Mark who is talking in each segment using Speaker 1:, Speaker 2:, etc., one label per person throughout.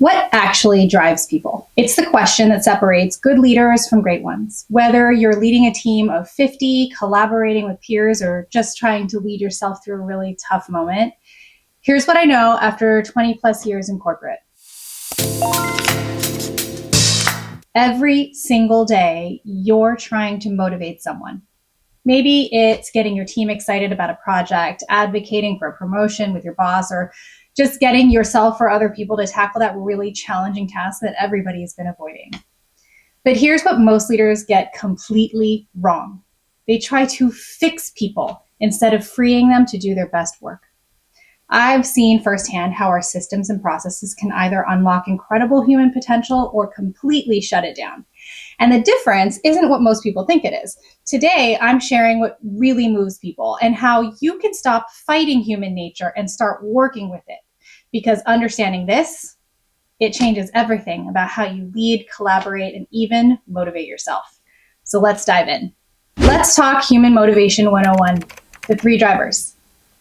Speaker 1: What actually drives people? It's the question that separates good leaders from great ones. Whether you're leading a team of 50, collaborating with peers, or just trying to lead yourself through a really tough moment, here's what I know after 20 plus years in corporate. Every single day, you're trying to motivate someone. Maybe it's getting your team excited about a project, advocating for a promotion with your boss, or just getting yourself or other people to tackle that really challenging task that everybody has been avoiding. But here's what most leaders get completely wrong. They try to fix people instead of freeing them to do their best work. I've seen firsthand how our systems and processes can either unlock incredible human potential or completely shut it down. And the difference isn't what most people think it is. Today, I'm sharing what really moves people and how you can stop fighting human nature and start working with it. Because understanding this, it changes everything about how you lead, collaborate, and even motivate yourself. So let's dive in. Let's talk Human Motivation 101, the 3 drivers.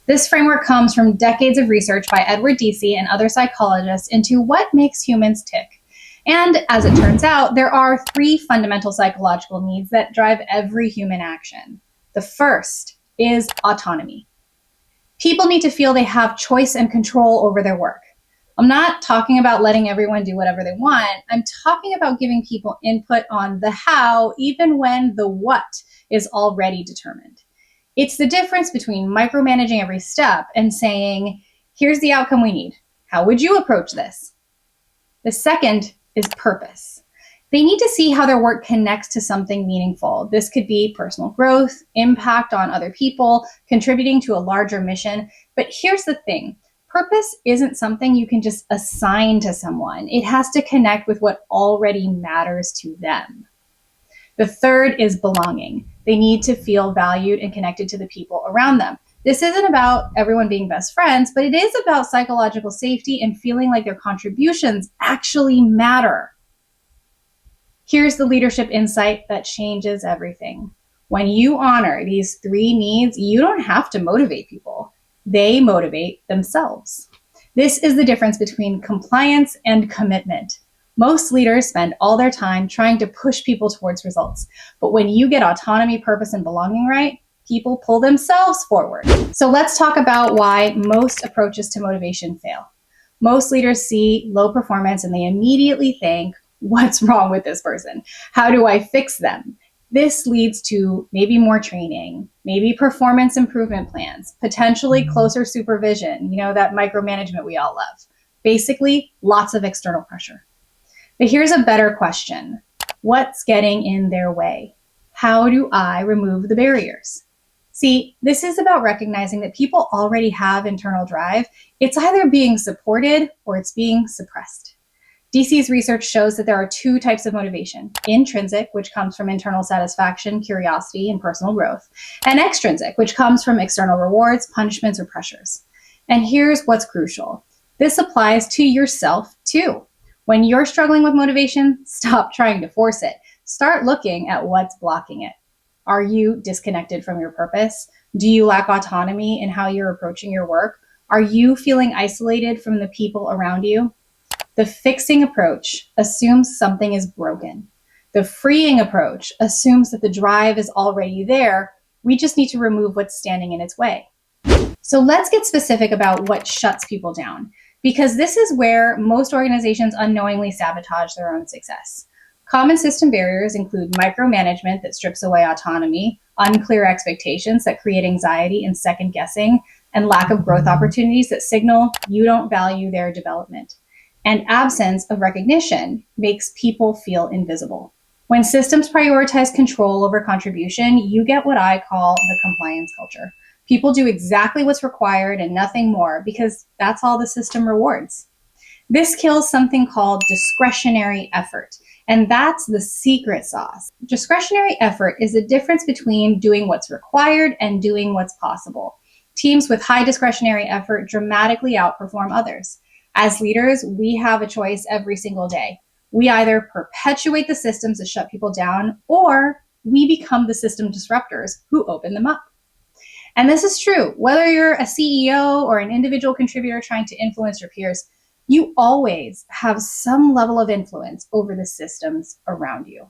Speaker 1: This framework comes from decades of research by Deci and other psychologists into what makes humans tick. And as it turns out, there are 3 fundamental psychological needs that drive every human action. The first is autonomy. People need to feel they have choice and control over their work. I'm not talking about letting everyone do whatever they want. I'm talking about giving people input on the how, even when the what is already determined. It's the difference between micromanaging every step and saying, here's the outcome we need. How would you approach this? The second is purpose. They need to see how their work connects to something meaningful. This could be personal growth, impact on other people, contributing to a larger mission. But here's the thing. Purpose isn't something you can just assign to someone. It has to connect with what already matters to them. The third is belonging. They need to feel valued and connected to the people around them. This isn't about everyone being best friends, but it is about psychological safety and feeling like their contributions actually matter. Here's the leadership insight that changes everything. When you honor these 3 needs, you don't have to motivate people. They motivate themselves. This is the difference between compliance and commitment. Most leaders spend all their time trying to push people towards results. But when you get autonomy, purpose, and belonging right, people pull themselves forward. So let's talk about why most approaches to motivation fail. Most leaders see low performance and they immediately think, what's wrong with this person? How do I fix them? This leads to maybe more training, maybe performance improvement plans, potentially closer supervision, that micromanagement we all love. Basically, lots of external pressure. But here's a better question. What's getting in their way? How do I remove the barriers? See, this is about recognizing that people already have internal drive. It's either being supported or it's being suppressed. Deci's research shows that there are 2 types of motivation: intrinsic, which comes from internal satisfaction, curiosity, and personal growth, and extrinsic, which comes from external rewards, punishments, or pressures. And here's what's crucial. This applies to yourself too. When you're struggling with motivation, stop trying to force it. Start looking at what's blocking it. Are you disconnected from your purpose? Do you lack autonomy in how you're approaching your work? Are you feeling isolated from the people around you? The fixing approach assumes something is broken. The freeing approach assumes that the drive is already there. We just need to remove what's standing in its way. So let's get specific about what shuts people down, because this is where most organizations unknowingly sabotage their own success. Common system barriers include micromanagement that strips away autonomy, unclear expectations that create anxiety and second guessing, and lack of growth opportunities that signal you don't value their development. And absence of recognition makes people feel invisible. When systems prioritize control over contribution, you get what I call the compliance culture. People do exactly what's required and nothing more because that's all the system rewards. This kills something called discretionary effort, and that's the secret sauce. Discretionary effort is the difference between doing what's required and doing what's possible. Teams with high discretionary effort dramatically outperform others. As leaders, we have a choice every single day. We either perpetuate the systems that shut people down, or we become the system disruptors who open them up. And this is true, whether you're a CEO or an individual contributor trying to influence your peers. You always have some level of influence over the systems around you.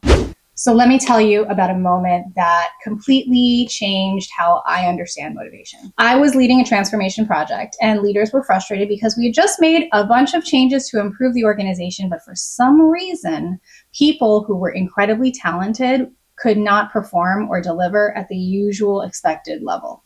Speaker 1: So let me tell you about a moment that completely changed how I understand motivation. I was leading a transformation project and leaders were frustrated because we had just made a bunch of changes to improve the organization, but for some reason, people who were incredibly talented could not perform or deliver at the usual expected level.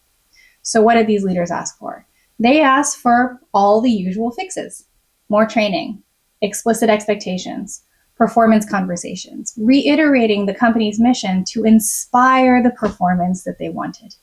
Speaker 1: So what did these leaders ask for? They asked for all the usual fixes: more training, explicit expectations, performance conversations, reiterating the company's mission to inspire the performance that they wanted.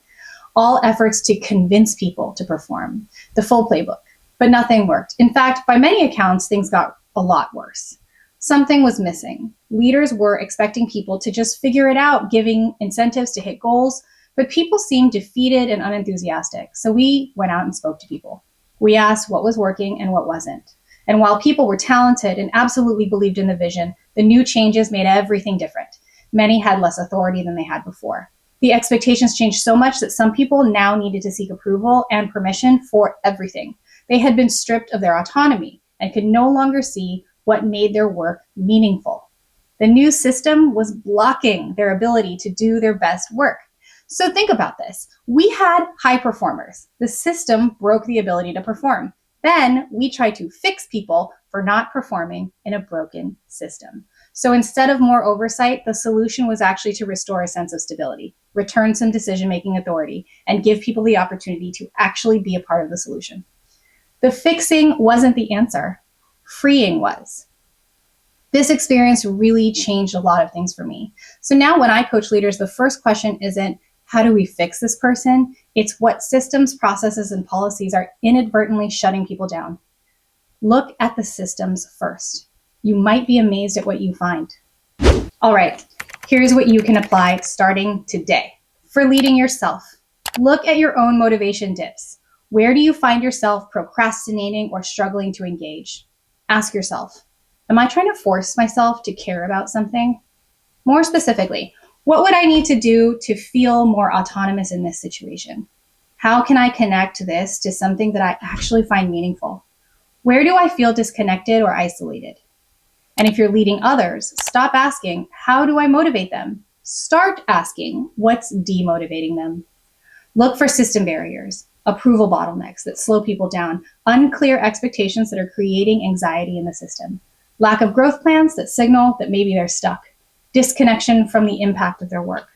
Speaker 1: All efforts to convince people to perform, the full playbook, but nothing worked. In fact, by many accounts, things got a lot worse. Something was missing. Leaders were expecting people to just figure it out, giving incentives to hit goals, but people seemed defeated and unenthusiastic. So we went out and spoke to people. We asked what was working and what wasn't. And while people were talented and absolutely believed in the vision, the new changes made everything different. Many had less authority than they had before. The expectations changed so much that some people now needed to seek approval and permission for everything. They had been stripped of their autonomy and could no longer see what made their work meaningful. The new system was blocking their ability to do their best work. So think about this. We had high performers. The system broke the ability to perform. Then we try to fix people for not performing in a broken system. So instead of more oversight, the solution was actually to restore a sense of stability, return some decision-making authority, and give people the opportunity to actually be a part of the solution. The fixing wasn't the answer. Freeing was. This experience really changed a lot of things for me. So now when I coach leaders, the first question isn't, how do we fix this person? It's what systems, processes, and policies are inadvertently shutting people down. Look at the systems first. You might be amazed at what you find. All right, here's what you can apply starting today. For leading yourself, look at your own motivation dips. Where do you find yourself procrastinating or struggling to engage? Ask yourself, am I trying to force myself to care about something? More specifically, what would I need to do to feel more autonomous in this situation? How can I connect this to something that I actually find meaningful? Where do I feel disconnected or isolated? And if you're leading others, stop asking, how do I motivate them? Start asking, what's demotivating them? Look for system barriers, approval bottlenecks that slow people down, unclear expectations that are creating anxiety in the system, lack of growth plans that signal that maybe they're stuck, disconnection from the impact of their work.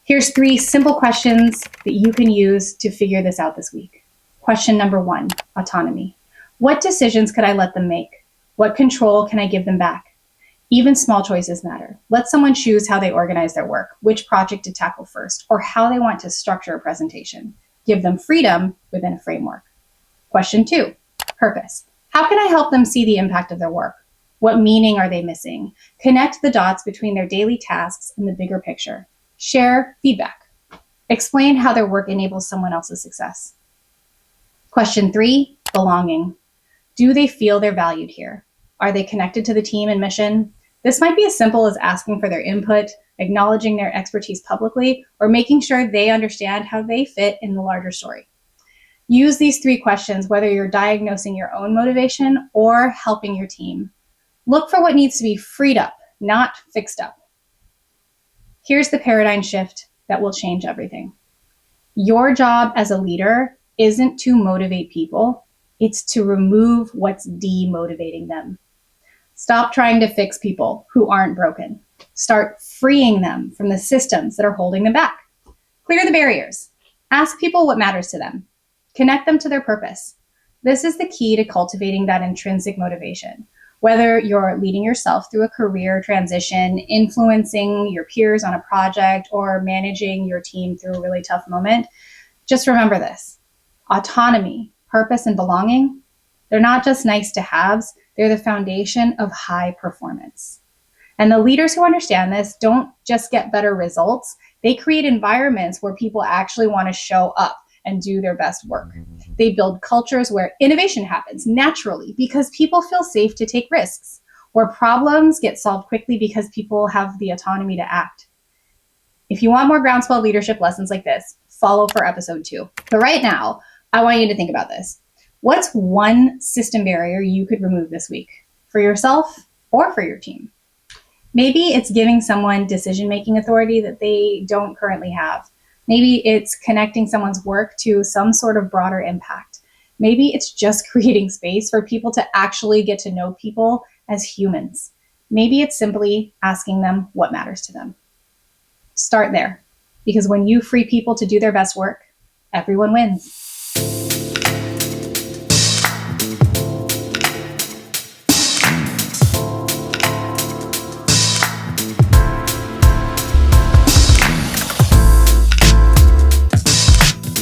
Speaker 1: Here's 3 simple questions that you can use to figure this out this week. Question number 1, autonomy. What decisions could I let them make? What control can I give them back? Even small choices matter. Let someone choose how they organize their work, which project to tackle first, or how they want to structure a presentation. Give them freedom within a framework. Question 2, purpose. How can I help them see the impact of their work? What meaning are they missing? Connect the dots between their daily tasks and the bigger picture. Share feedback. Explain how their work enables someone else's success. Question 3, belonging. Do they feel they're valued here? Are they connected to the team and mission? This might be as simple as asking for their input, acknowledging their expertise publicly, or making sure they understand how they fit in the larger story. Use these 3 questions whether you're diagnosing your own motivation or helping your team. Look for what needs to be freed up, not fixed up. Here's the paradigm shift that will change everything. Your job as a leader isn't to motivate people, it's to remove what's demotivating them. Stop trying to fix people who aren't broken. Start freeing them from the systems that are holding them back. Clear the barriers. Ask people what matters to them. Connect them to their purpose. This is the key to cultivating that intrinsic motivation. Whether you're leading yourself through a career transition, influencing your peers on a project, or managing your team through a really tough moment, just remember this. Autonomy, purpose, and belonging, they're not just nice to haves, they're the foundation of high performance. And the leaders who understand this don't just get better results, they create environments where people actually want to show up and do their best work. They build cultures where innovation happens naturally because people feel safe to take risks, where problems get solved quickly because people have the autonomy to act. If you want more groundswell leadership lessons like this, follow for episode 2. But right now, I want you to think about this. What's one system barrier you could remove this week for yourself or for your team? Maybe it's giving someone decision-making authority that they don't currently have. Maybe it's connecting someone's work to some sort of broader impact. Maybe it's just creating space for people to actually get to know people as humans. Maybe it's simply asking them what matters to them. Start there, because when you free people to do their best work, everyone wins.